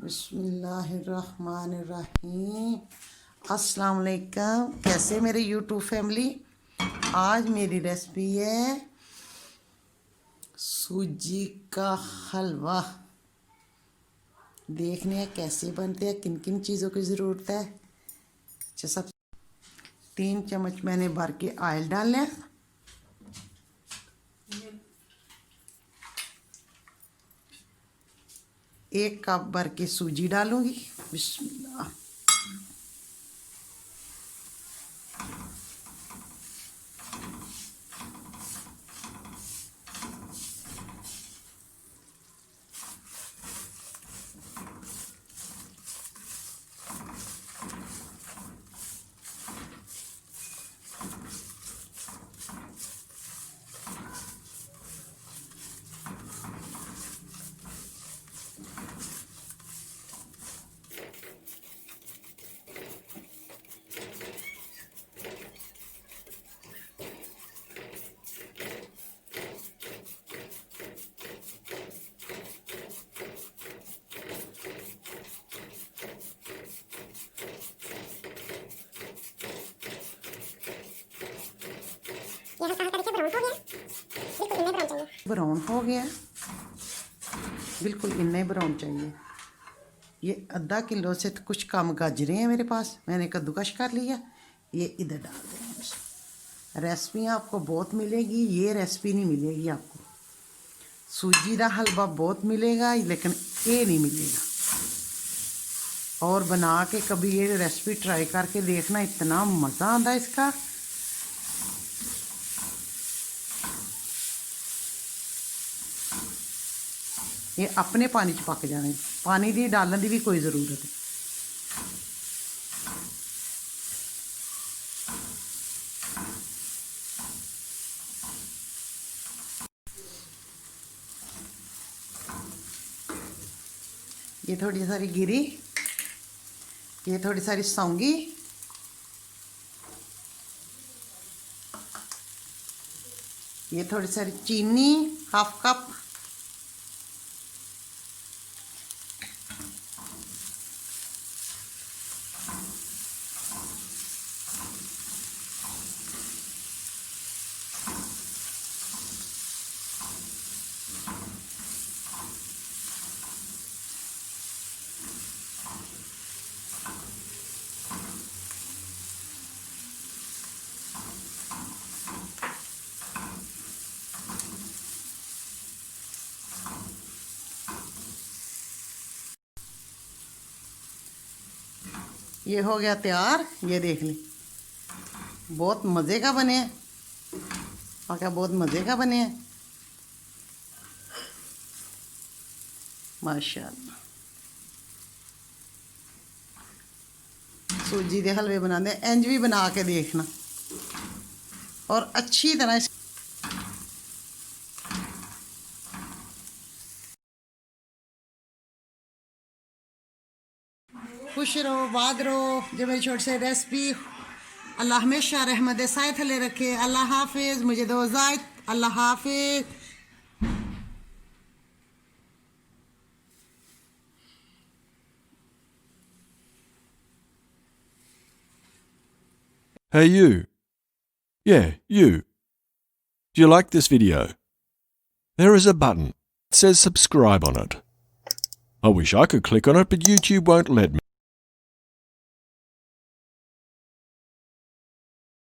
बिस्मिल्लाहिर्रहमानिर्रहीम। अस्सलाम वालेकुम। कैसे मेरे यूट्यूब फैमिली। आज मेरी रेसिपी है सूजी का हलवा। देखने हैं कैसे बनते हैं, किन किन चीज़ों की ज़रूरत है। अच्छा, सब 3 चम्मच मैंने भर के ऑयल डाल लिया। 1 कप भर के सूजी डालूंगी। बिस्मिल्लाह। ब्राउन हो गया, बिल्कुल इतना ही ब्राउन चाहिए। ये आधा किलो से तो कुछ कम गाजरें हैं मेरे पास, मैंने कद्दूकश कर लिया। ये इधर डाल देंगे। रेसिपियाँ आपको बहुत मिलेगी, ये रेसिपी नहीं मिलेगी आपको। सूजी का हलवा बहुत मिलेगा, लेकिन ये नहीं मिलेगा। और बना के कभी ये रेसिपी ट्राई करके देखना, इतना मज़ा आता है इसका। ये अपने पानी च पक जाने, पानी दी डालने की भी कोई ज़रूरत है। ये थोड़ी सारी गिरी, ये थोड़ी सारी सौंगी, ये थोड़ी सारी चीनी, हाफ कप। ये हो गया तैयार। ये देख ली, बहुत मज़े का बने हैं। और क्या बहुत मज़े का बने हैं, माशाल्लाह। सूजी के हलवे बनाते हैं, इंज भी बना के देखना। और अच्छी तरह खुश रहो, बाद रहो। जो मेरी छोटी सी रेसिपी, अल्लाह हमेशा रहमत साए थले रखे। अल्लाह हाफिज़। मुझे दो इजाज़त। अल्लाह हाफिज़। Hey you. Yeah, you. Do you like this video? There is a button. It says subscribe on it. I wish I could click on it, but YouTube won't let me.